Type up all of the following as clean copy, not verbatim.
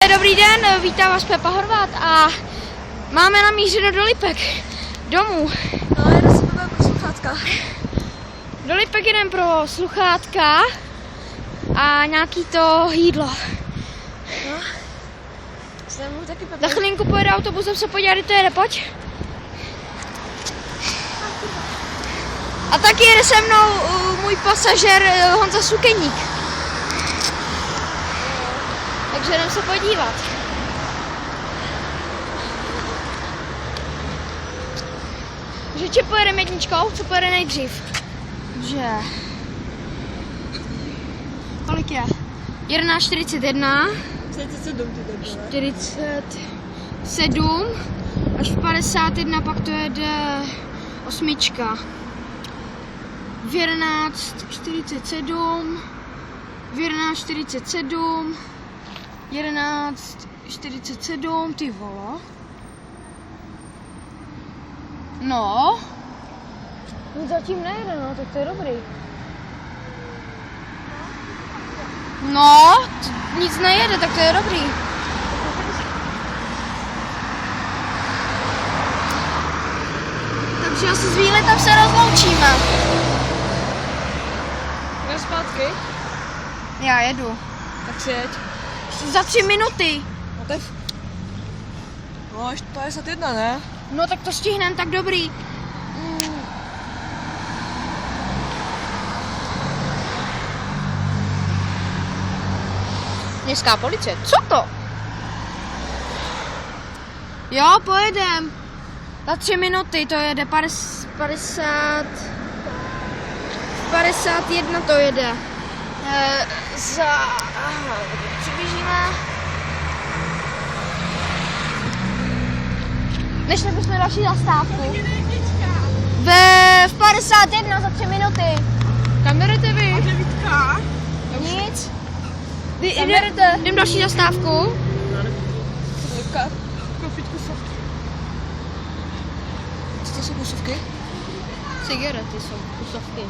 dobrý den, vítá vás Pepa Horvát a máme namířeno do Lipek, domů. No, jde se Pepa pro sluchátka. Do Lipek jdem pro sluchátka a nějaký to jídlo. No, jsem mu taky Za Pepa. chvilinku pojede autobusem se podívat, kdy to jede, pojď. A taky jede se mnou můj pasažér Honza Sukeník. Takže jdem se podívat. Že či pojedeme jedničkou, co pojede nejdřív? Že... Kolik je? 11:41. 47 ty debil. 47. Až v 51 pak to jede osmička. V 11:47. V 11:47. 11:47, ty vole. No. Zatím nejde, no, tak to je dobrý. No, nic nejede, tak to je dobrý. Takže asi s výletem se rozloučíme. Jdeme zpátky? Já jedu. Tak si jeď. Za 3 minuty. No to je... No, až 51, ne? No tak to stihneme, tak dobrý. Městská policie, co to? Jo, pojedem. Za 3 minuty to jede, 51 to jede. Přiblížíme. Nešli bychom další zastávku. V 51 za 3 minuty. Kam jdete vy? A devítka? Nic. Jdem další zastávku. Koupit kusovky. Co to jsou kusovky? Cigarety jsou kusovky.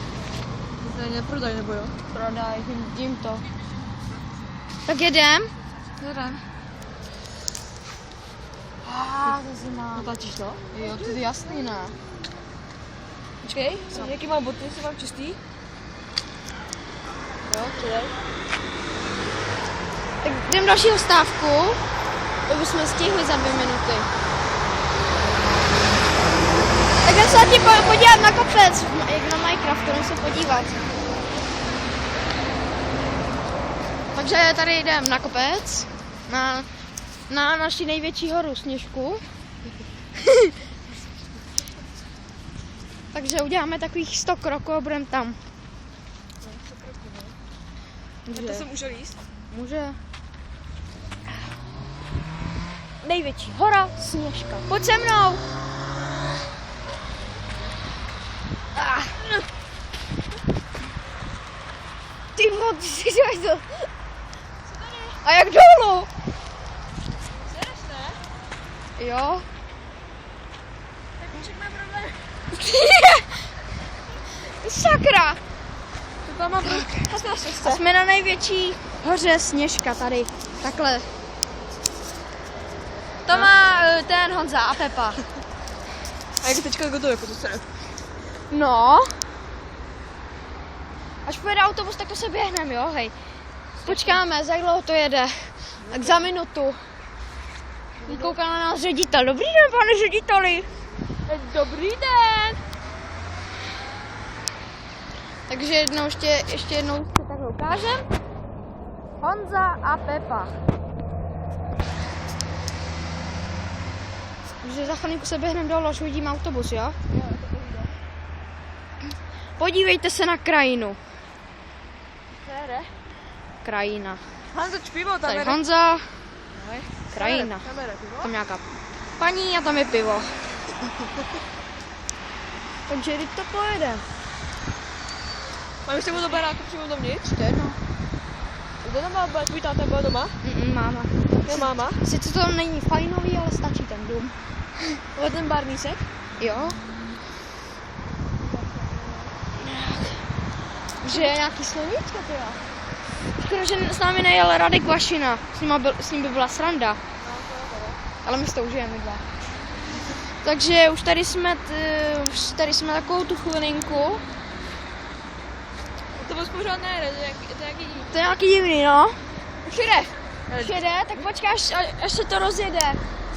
To je neprodaj, nebo jo? Prodaj, jim to. Tak jedem? Jedem. To zima. Natáčíš to? Jo, to je jasný, ne? Počkej, jaký mám boty, jsou mám čistý? Jo, přidej. Tak jdem další zastávku. To bychom stihli za 2 minuty. Tak jdem se zatím podívat na kopec, jak na Minecraft, jdem se podívat. Takže tady jdem na kopec, na naši největší horu Sněžku. Takže uděláme takových 100 kroků a budeme tam. Tak to jsem můžel jíst? Může. Největší hora Sněžka. Pojď se mnou! Ty moc, si děláš to. A jak dolů? Sedeš, ne? Jo. Tak můžeš má problém. Sakra! To tam mám problém. A jsme na největší hoře Sněžka tady. Takhle. To má ten Honza a Pepa. A jak teďka gotovo, jako to se. No. Až pojede autobus, tak to se běhneme, jo, hej. Počkáme, za jak dlouho to jede. Tak za minutu. Vykouká na nás ředitel. Dobrý den, pane řediteli. Dobrý den. Takže jednou ještě jednou to takhle ukážem. Honza a Pepa. Takže za chvilinku se běhneme dolů, až uvidíme autobus, jo? Podívejte se na krajinu. Krajina. Hanzo, pivo tam Tady jede. Honza, Ahoj. krajina. Tam jede pivo. Tam nějaká paní a tam je pivo. Takže teď to pojede. Máme s tebou do baráku přímo dovnitř? To je jedno. Kdo tam byl? Tvůj táta byl doma? Máma. Je máma? Sice to není fajnový, ale stačí ten dům. Ale ten barnísek? Jo. Že je nějaký sluníčko, ty jo. škoda, že s námi nejel Radek Vašina. S ním by byla sranda. Ale my s tou užijeme dva. Takže už tady jsme takovou tu chvilinku. To vůbec pořád nejde, To je nějaký divný, no. Už jede, tak počkáš, až se to rozjede.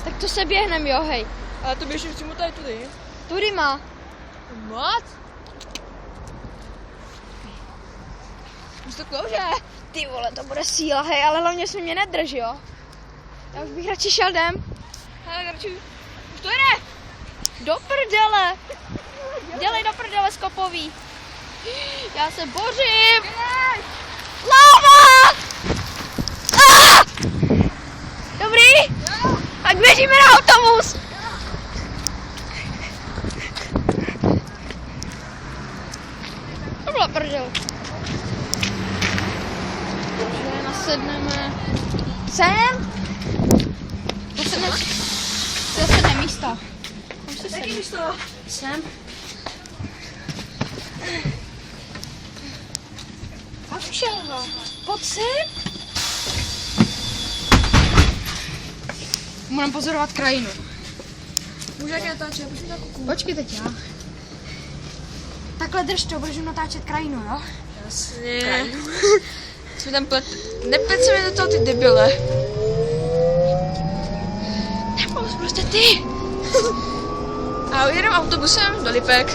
Tak to se běhnem, jo, hej. Ale to běžím přímo tady tudy. Tudy má. Moc? Už to klouže. Ty vole, to bude síla, hej, ale hlavně se mě nedrž, jo. Já už bych radši šel jdem. Hele, Garču, už to jde. Do prdele. Dělej do prdele, skopový. Já se bořím. Láva! Ah! Dobrý? Tak běžíme na autobus. To byla prdel. Takže nasedneme. Sem? To sedne místo. Jaký místo? Sem. Pojď sem. Budeme pozorovat krajinu. Můžu jak natáčet, prosím tak kuku. Počkej teď já. Takhle drž to, budeš natáčet krajinu, jo? Jasně. Jsme tam neplet se mi do toho, ty debile. Nemoc, prostě ty. A jedeme autobusem do Lipek.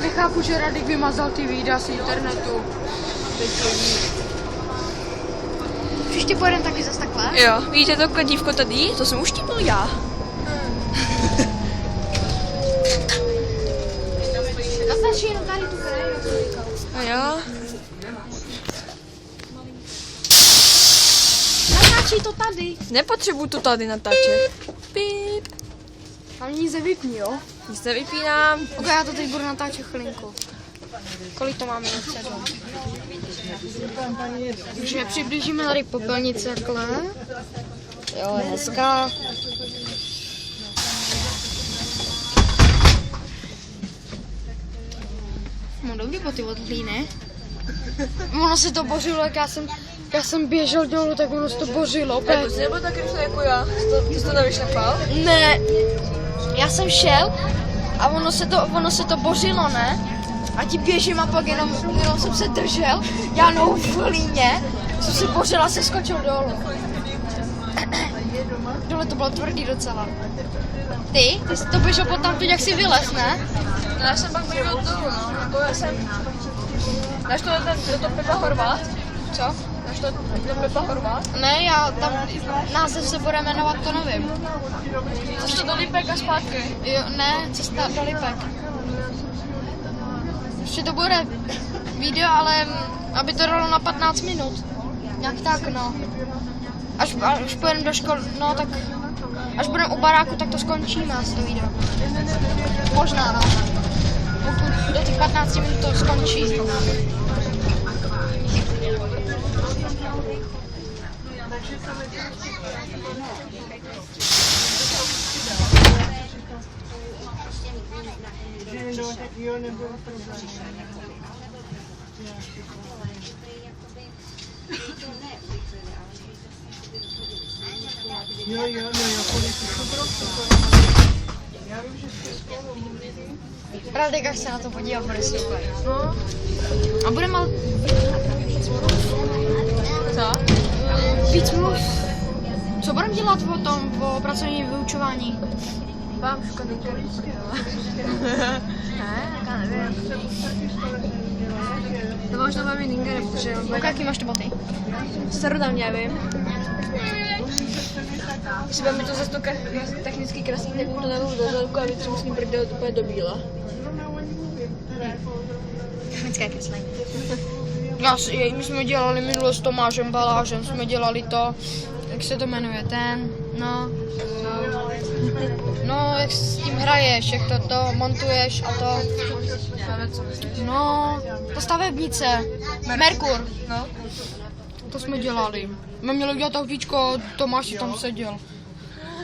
Nechápu, že Radek vymazal ty videa z internetu. Příště pojedeme taky zase takhle? Jo, vidíte to kladívko tady? To jsem uštípil já. Natáčí jenom tady tu krajinu, co říkal. A jo. Natáčí to tady. Nepotřebuju to tady natáčet. Píp. Ale nic nevypni, jo? Nic nevypínám. Ok, já to teď budu natáčet chvilinku. Kolik to máme na 7? Takže přiblížíme tady popelnici takhle. Jo, je hezká. Mám dobrý boty odlí, ne? Ono se to bořilo, jak já jsem běžel dolů, tak ono se to bořilo. Opět. Nebo jsi nebyl tak rychle jako já? Ty jsi to nevyšlapal? Ne, já jsem šel a ono se to bořilo, ne? A ti běžím a pak jenom jsem se držel, já nohu v hlíně, jsem se bořil a se skočil dolů. Dole to bylo tvrdý docela. Ty jsi to běžel potom, jak jsi vylez, ne? No, já jsem pak běžel dolů, no. Jako já jsem... Dáš to do Pepa Horvát? Co? Dáš to do Pepa Horvát? Ne, já tam název se bude jmenovat, to nevím. Cesta do Lipek a zpátky. Jo, ne, cesta do Lipek. Ještě to bude video, ale aby to dalo na 15 minut. Jak tak, no. Až pojedeme do školy, no tak... Až budeme u baráku, tak to skončíme asi to video. Možná, no. Pokud do těch 15 minut to skončí. Radek, až se na to podívá, bude super. No. A budeme ale... Co? Víc mluv. Co budeme dělat o tom, o pracovním vyučování? Vám škoda korejské, jo. Ne, já nevím. To možná mám jiný, protože... Jaký máš to boty? Starodám, nevím. Třeba mi to zase to technicky krásný, tak mu to nevím do zadku a většinou s ním prdel úplně do bíla. Technické kreslení. My jsme dělali minule s Tomášem Balážem, jsme dělali to, jak se to jmenuje, no, jak s tím hraješ, jak to montuješ a to. No, ta stavebnice, Merkur. No. To jsme dělali. My měli udělat autíčko, Tomáš si tam seděl.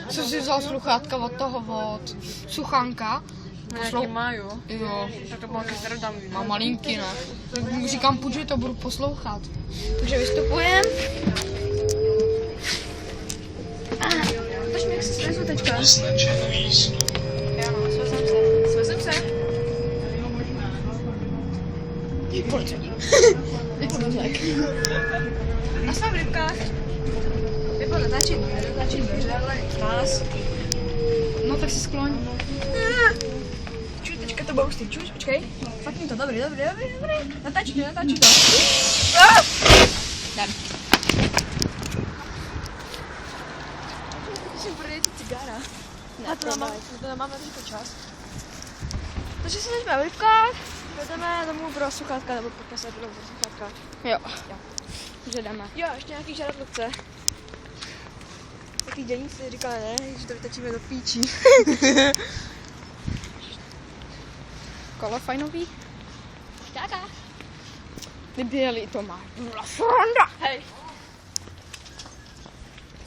Co si vzal sluchátka od toho, od Suchánka. Nějaký má, jo? Jo, Tak to bylo taky zradavý. má malinký, ne? Tak mu říkám, půjď, že to budu poslouchat. Takže vystupujeme. Tož mi jak se stresu teďka. Označený výstup. Já no, svezem se. A jsme v rybkách. Vypadá natáčet dveře, ale nás. No tak si skloň. Čuj, teďka to bude už ty, čuj, počkej. Fakni to, dobrý. Natáčí to. Jdem. Musím prodejít cigára. A to máme teďka čas. Takže se teď v rybkách. Jdeme domů pro sluchátka, nebo podpasat pro sluchátka. Jo. Že jdeme. Jo, ještě nějaký žádlovce. Taký dění si říkala, ne, že to vytačíme do píčí. Kolo fajnový. Káka. Vybělý to má. Byla sranda. Hej.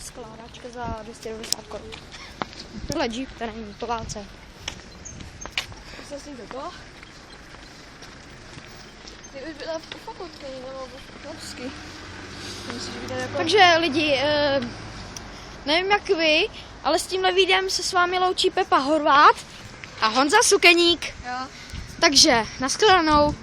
Skládačka za 290 korun. Tohle Jeep, který není po válce. Musím si to. Ty už byla ufakotky, nebo ufakotky. Myslíš, že by tady jako... Takže lidi, nevím jak vy, ale s tímhle videem se s vámi loučí Pepa Horvát a Honza Sukeník. Jo. Takže, nashledanou.